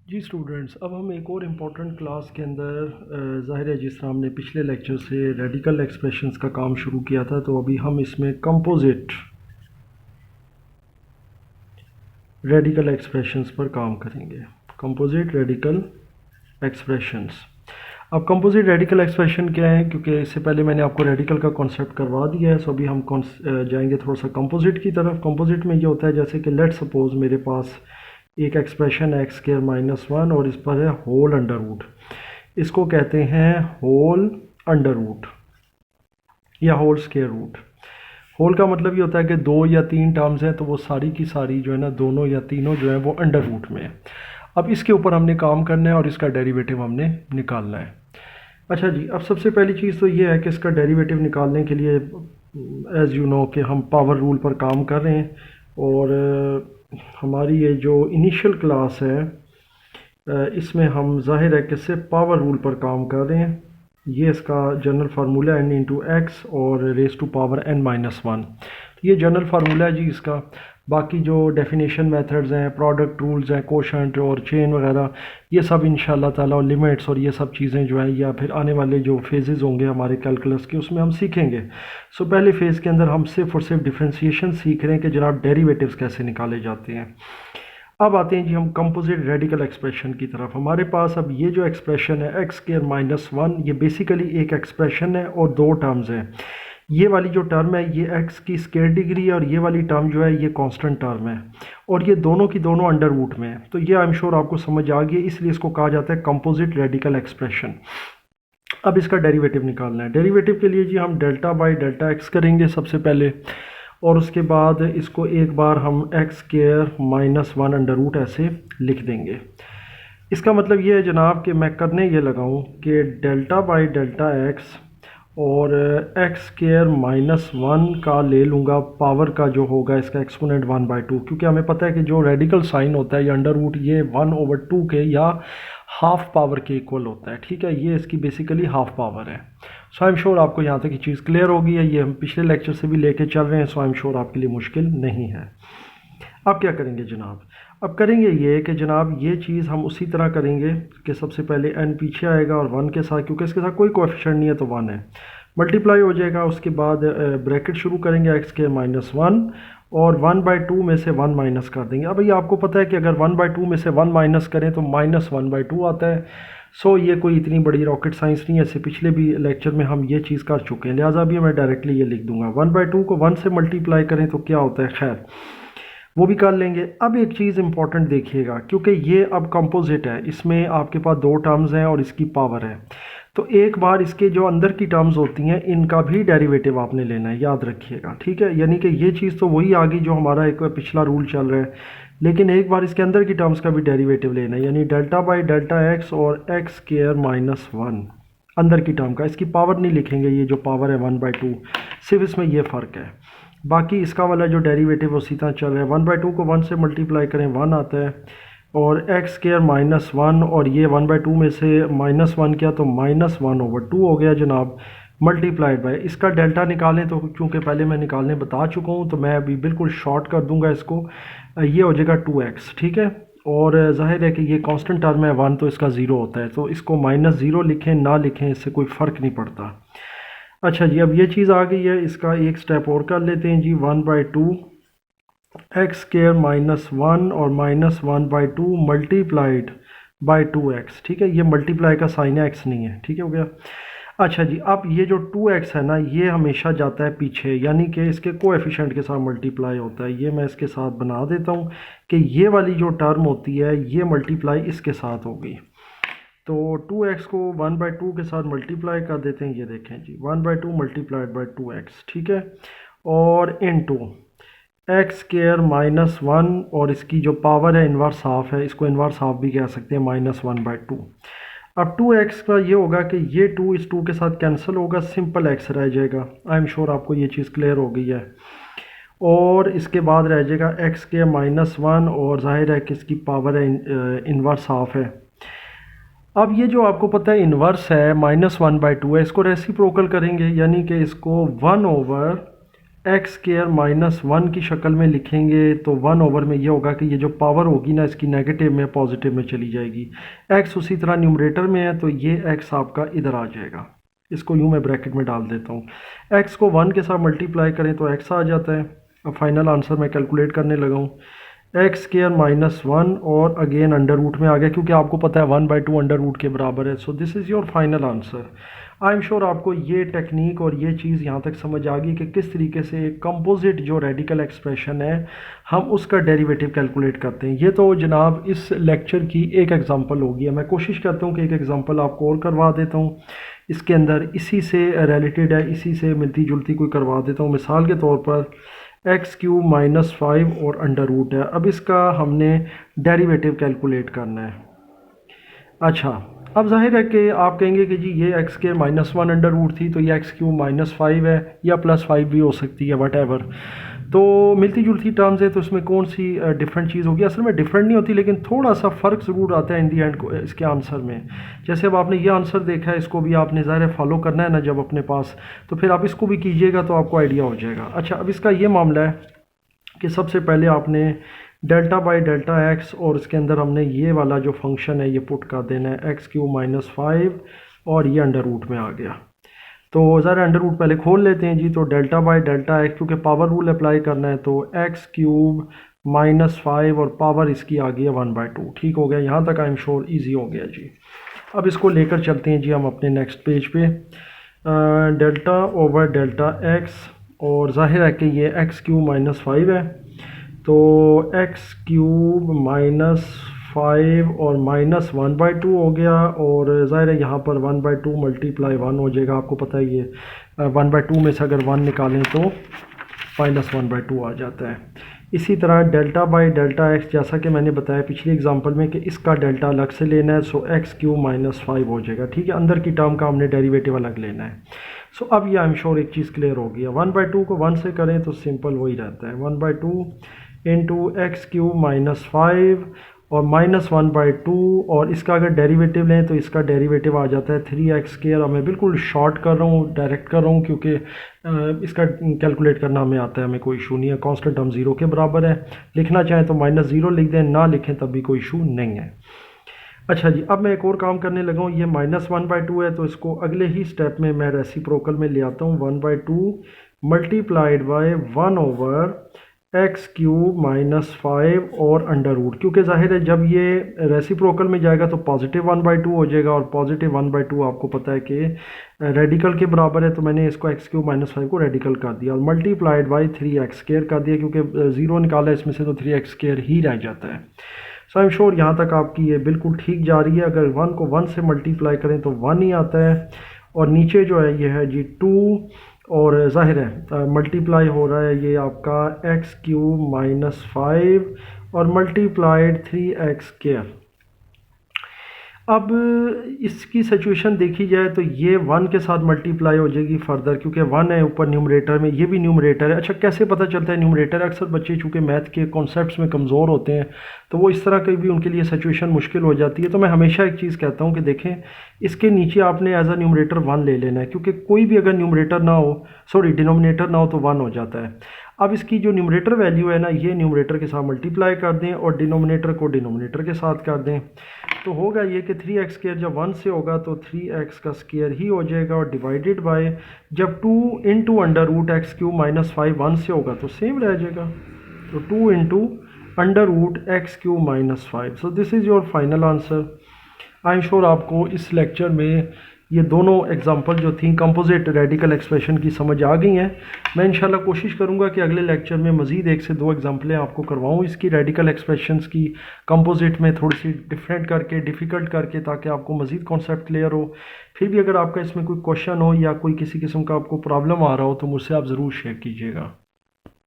जी students, अब हम एक और इम्पॉर्टेंट क्लास के अंदर ज़ाहिर है जिस तरह हमने पिछले लेक्चर से रेडिकल एक्सप्रेशंस का काम शुरू किया था, तो अभी हम इसमें कंपोजिट रेडिकल एक्सप्रेशंस पर काम करेंगे। Composite radical expressions. अब कंपोजिट रेडिकल एक्सप्रेशन क्या है, क्योंकि इससे पहले मैंने आपको रेडिकल का कॉन्सेप्ट करवा दिया है, सो अभी हम जाएंगे थोड़ा सा कंपोजिट की तरफ। कंपोजिट में ये होता है जैसे कि लेट सपोज मेरे पास एक एक्सप्रेशन है एक्स स्क्वायर माइनस वन और इस पर है होल अंडर रूट। इसको कहते हैं होल अंडर रूट या होल स्क्वायर रूट। होल का मतलब ये होता है कि दो या तीन टर्म्स हैं तो वो सारी की सारी जो है ना, दोनों या तीनों जो है वो अंडर रूट में है। अब इसके ऊपर हमने काम करना है और इसका डेरिवेटिव हमने निकालना है। अच्छा जी, अब सबसे पहली चीज़ तो ये है कि इसका डेरिवेटिव निकालने के लिए एज़ यू नो कि हम पावर रूल पर काम कर रहे हैं। और हमारी ये जो इनिशियल क्लास है इसमें हम ज़ाहिर है कि सिर्फ पावर रूल पर काम कर रहे हैं। ये इसका general formula n into x और raise to power n minus one, ये जनरल फार्मूला है जी इसका। बाकी जो डेफिनेशन मेथड्स हैं, प्रोडक्ट रूल्स हैं, कोशंट और चेन वगैरह, ये सब इंशाल्लाह ताला, और लिमिट्स और ये सब चीज़ें जो है या फिर आने वाले जो फेजेस होंगे हमारे कैलकुलस के उसमें हम सीखेंगे। सो पहले फ़ेज़ के अंदर हम सिर्फ और सिर्फ डिफ्रेंसीशन सीख रहे हैं कि जनाब डेरिवेटिव्स कैसे निकाले जाते हैं। अब आते हैं जी हम कंपोजिट रेडिकल एक्सप्रेशन की तरफ। हमारे पास अब ये जो एक्सप्रेशन है एक्स स्क्वायर माइनस वन, ये बेसिकली एक एक्सप्रेशन है और दो टर्म्स हैं। ये वाली जो टर्म है ये एक्स की स्क्वायर डिग्री है और ये वाली टर्म जो है ये कांस्टेंट टर्म है, और ये दोनों की दोनों अंडर रूट में है। तो ये आई एम श्योर आपको समझ आ गई, इसलिए इसको कहा जाता है कंपोजिट रेडिकल एक्सप्रेशन। अब इसका डेरिवेटिव निकालना है। डेरिवेटिव के लिए जी हम डेल्टा बाई डेल्टा एक्स करेंगे सबसे पहले, और उसके बाद इसको एक बार हम x square minus one under root ऐसे लिख देंगे। इसका मतलब ये है जनाब कि मैं करने ये लगाऊं कि डेल्टा बाई डेल्टा एक्स और एक्स स्क्वायर माइनस वन का ले लूँगा पावर का जो होगा इसका एक्सपोनेंट वन बाई टू, क्योंकि हमें पता है कि जो रेडिकल साइन होता है ये अंडर रूट ये वन ओवर टू के या हाफ पावर के इक्वल होता है। ठीक है, ये इसकी बेसिकली हाफ पावर है। सो आई एम श्योर आपको यहाँ तक की चीज़ क्लियर होगी है, ये हम पिछले लेक्चर से भी लेके चल रहे हैं। सो आई एम श्योर आपके लिए मुश्किल नहीं है। अब क्या करेंगे जनाब, अब करेंगे ये कि जनाब ये चीज़ हम उसी तरह करेंगे कि सबसे पहले n पीछे आएगा और वन के साथ, क्योंकि इसके साथ कोई कोएफिशिएंट नहीं है तो वन है, मल्टीप्लाई हो जाएगा। उसके बाद ब्रैकेट शुरू करेंगे एक्स के माइनस वन और वन बाई टू में से वन माइनस कर देंगे। अब ये आपको पता है कि अगर वन बाई टू में से वन माइनस करें तो माइनस वन बाई टू आता है। सो ये कोई इतनी बड़ी रॉकेट साइंस नहीं है, इससे पिछले भी लेक्चर में हम ये चीज़ कर चुके हैं, लिहाजा भी मैं डायरेक्टली ये लिख दूंगा। वन बाई टू को वन से मल्टीप्लाई करें तो क्या होता है, खैर वो भी कर लेंगे। अब एक चीज़ इंपॉर्टेंट देखिएगा, क्योंकि ये अब कंपोजिट है, इसमें आपके पास दो टर्म्स हैं और इसकी पावर है, तो एक बार इसके जो अंदर की टर्म्स होती हैं इनका भी डेरिवेटिव आपने लेना है, याद रखिएगा। ठीक है, यानी कि ये चीज़ तो वही आ गई जो हमारा एक पिछला रूल चल रहा है, लेकिन एक बार इसके अंदर की टर्म्स का भी डेरिवेटिव लेना है, यानी डेल्टा बाई डेल्टा एक्स और एक्स स्क्वायर माइनस वन अंदर की टर्म का। इसकी पावर नहीं लिखेंगे, ये जो पावर है वन बाई टू, सिर्फ इसमें ये फ़र्क है। बाकी इसका वाला जो डेरिवेटिव उसी तरह चल रहा है, वन बाई टू को वन से मल्टीप्लाई करें वन आता है, और एक्स स्क्वायर माइनस वन और ये वन बाई टू में से माइनस वन किया तो माइनस वन ओवर टू हो गया जनाब, मल्टीप्लाइड बाय इसका डेल्टा निकालें तो चूँकि पहले मैं निकालने बता चुका हूँ तो मैं अभी बिल्कुल शॉर्ट कर दूंगा इसको, ये हो जाएगा टू एक्स। ठीक है, और जाहिर है कि ये कांस्टेंट टर्म है वन तो इसका ज़ीरो होता है, तो इसको माइनस ज़ीरो लिखें ना लिखें इससे कोई फ़र्क नहीं पड़ता। अच्छा जी, अब ये चीज़ आ गई है, इसका एक स्टेप और कर लेते हैं जी। One by two x square minus one और minus one by two multiplied by two x. ठीक है, ये मल्टीप्लाई का साइन है, एक्स नहीं है। ठीक है, हो गया। अच्छा जी, अब ये जो टू एक्स है ना ये हमेशा जाता है पीछे, यानी कि इसके कोएफिशिएंट के साथ मल्टीप्लाई होता है। ये मैं इसके साथ बना देता हूँ कि ये वाली जो टर्म होती है ये मल्टीप्लाई इसके साथ होगी, तो टू एक्स को वन बाई टू के साथ मल्टीप्लाई कर देते हैं। ये देखें जी, one by two multiplied by two x. ठीक है, और into x square minus one और इसकी जो पावर है इन्वर्स हाफ है, इसको इन्वर्स हाफ भी कह सकते हैं, माइनस वन बाई टू। अब टू एक्स का ये होगा कि ये टू इस टू के साथ कैंसिल होगा, सिंपल एक्स रह जाएगा। आई एम श्योर आपको ये चीज़ क्लियर हो गई है। और इसके बाद रह जाएगा एक्स के माइनस वन और जाहिर है कि इसकी पावर है इन्वर्स हाफ है। अब ये जो आपको पता है इन्वर्स है माइनस वन बाई टू है, इसको रेसिप्रोकल करेंगे, यानी कि इसको one over x square minus one की शक्ल में लिखेंगे तो वन ओवर में ये होगा कि ये जो पावर होगी ना इसकी नेगेटिव में पॉजिटिव में चली जाएगी। एक्स उसी तरह न्यूमरेटर में है तो ये एक्स आपका इधर आ जाएगा। इसको यूँ मैं ब्रैकेट में डाल देता हूँ। एक्स को वन के साथ मल्टीप्लाई करें तो एक्स आ जाता है। अब फाइनल आंसर मैं कैलकुलेट करने लगा हूँ। एक्स स्केयर माइनस वन और अगेन अंडर रूट में आ गया क्योंकि आपको पता है 1/2 अंडर रूट के बराबर है। सो this is your final answer. I am sure आपको ये टेक्निक और ये चीज़ यहाँ तक समझ आ गई कि किस तरीके से एक कंपोजिट जो रेडिकल एक्सप्रेशन है हम उसका डेरिवेटिव कैलकुलेट करते हैं। ये तो जनाब इस लेक्चर की एक एग्जांपल होगी। मैं कोशिश करता हूँ कि एक एग्जांपल आपको और करवा देता हूँ इसके अंदर, इसी से रिलेटेड है, इसी से मिलती जुलती कोई करवा देता हूँ। मिसाल के तौर पर x³ माइनस 5 और अंडर रूट है। अब इसका हमने डेरिवेटिव कैलकुलेट करना है। अच्छा, अब जाहिर है कि आप कहेंगे कि जी ये x² minus one under root थी तो ये x³ माइनस 5 है या प्लस 5 भी हो सकती है, वट एवर। तो मिलती जुलती टर्म्स है तो इसमें कौन सी डिफरेंट चीज़ होगी? असल में डिफरेंट नहीं होती लेकिन थोड़ा सा फ़र्क ज़रूर आता है इन दी एंड को इसके आंसर में। जैसे अब आपने ये आंसर देखा है, इसको भी आपने ज़ाहिर फॉलो करना है ना जब अपने पास, तो फिर आप इसको भी कीजिएगा तो आपको आइडिया हो जाएगा। अच्छा, अब इसका ये मामला है कि सबसे पहले आपने डेल्टा बाई डेल्टा एक्स और इसके अंदर हमने ये वाला जो फंक्शन है ये पुट कर देना है x³ माइनस 5 और ये अंडर रूट में आ गया। तो ज़रा अंडर रूट पहले खोल लेते हैं जी। तो डेल्टा बाई डेल्टा एक्स, क्योंकि पावर रूल अप्लाई करना है तो x³ माइनस 5 और पावर इसकी आ गई है 1/2। ठीक हो गया, यहाँ तक आई एम श्योर ईजी हो गया जी। अब इसको लेकर चलते हैं जी हम अपने नेक्स्ट पेज पे। डेल्टा ओवर डेल्टा एक्स और जाहिर है कि ये x³ माइनस 5 है तो x³ माइनस 5 और माइनस 1/2 हो गया और ज़ाहिर है यहाँ पर 1/2 मल्टीप्लाई 1 हो जाएगा। आपको पता है ये 1/2 में से अगर 1 निकालें तो माइनस 1/2 आ जाता है। इसी तरह डेल्टा बाई डेल्टा एक्स, जैसा कि मैंने बताया पिछली एग्जांपल में कि इसका डेल्टा अलग से लेना है, सो x³ माइनस 5 हो जाएगा। ठीक है, अंदर की टर्म का हमने डेरिवेटिव अलग लेना है। सो अब ये आई एम श्योर एक चीज़ क्लियर हो गई है। 1/2 को 1 से करें तो सिंपल वही रहता है, 1/2 इंटू x³ माइनस 5 और माइनस 1/2 और इसका अगर डेरिवेटिव लें तो इसका डेरिवेटिव आ जाता है 3x²। और मैं बिल्कुल शॉर्ट कर रहा हूँ, डायरेक्ट कर रहा हूँ क्योंकि इसका कैलकुलेट करना हमें आता है, हमें कोई इशू नहीं है। कांस्टेंट टर्म 0 के बराबर है, लिखना चाहें तो -0 लिख दें, ना लिखें तब भी कोई इशू नहीं है। अच्छा जी, अब मैं एक और काम करने लगा हूँ। ये -1/2 है तो इसको अगले ही स्टेप में मैं रेसिप्रोकल में ले आता हूँ। 1/2 multiplied by 1 over x³ minus 5 और अंडर रूट, क्योंकि जाहिर है जब ये रेसिप्रोकल में जाएगा तो पॉजिटिव 1/2 हो जाएगा और पॉजिटिव 1/2 आपको पता है कि रेडिकल के बराबर है। तो मैंने इसको x³ माइनस 5 को रेडिकल कर दिया और मल्टीप्लाइड बाई 3x² कर दिया, क्योंकि 0 निकाला इसमें से तो 3x² ही रह जाता है। सो आई एम श्योर यहाँ तक आपकी ये बिल्कुल ठीक जा रही है। अगर 1 को 1 से मल्टीप्लाई करें तो 1 ही आता है और नीचे जो है ये है जी 2 और जाहिर है मल्टीप्लाई हो रहा है ये आपका x³ माइनस 5 और मल्टीप्लाइड 3x²। अब इसकी सिचुएशन देखी जाए तो ये 1 के साथ मल्टीप्लाई हो जाएगी फर्दर, क्योंकि 1 है ऊपर न्यूमरेटर में, ये भी न्यूमरेटर है। अच्छा, कैसे पता चलता है न्यूमरेटर? अक्सर बच्चे चूँकि मैथ के कॉन्सेप्ट्स में कमज़ोर होते हैं तो वो इस तरह की भी उनके लिए सिचुएशन मुश्किल हो जाती है। तो मैं हमेशा एक चीज़ कहता हूँ कि देखें इसके नीचे आपने एज अ न्यूमरेटर 1 ले लेना है, क्योंकि कोई भी अगर न्यूमरेटर ना हो, सॉरी डिनोमिनेटर ना हो तो 1 हो जाता है। अब इसकी जो न्यूमरेटर वैल्यू है ना, ये न्यूमरेटर के साथ मल्टीप्लाई कर दें और डिनोमिनेटर को डिनोमिनेटर के साथ कर दें तो होगा ये कि 3x² जब 1 से होगा तो 3x का स्क्वायर ही हो जाएगा और डिवाइडेड बाय जब 2 into under root x³ minus 5 1 से होगा तो सेम रह जाएगा, तो 2 into under root x³ minus 5। So this is your final answer. I am sure आपको इस लेक्चर में ये दोनों एग्जांपल जो थी कंपोजिट रेडिकल एक्सप्रेशन की समझ आ गई हैं। मैं इंशाल्लाह कोशिश करूंगा कि अगले लेक्चर में मज़ीद 1 से 2 एग्जांपलें आपको करवाऊं इसकी रेडिकल एक्सप्रेशंस की, कंपोजिट में थोड़ी सी डिफरेंट करके, डिफ़िकल्ट करके, ताकि आपको मज़ीद कॉन्सेप्ट क्लियर हो। फिर भी अगर आपका इसमें कोई क्वेश्चन हो या कोई किसी किस्म का आपको प्रॉब्लम आ रहा हो तो मुझसे आप ज़रूर शेयर कीजिएगा।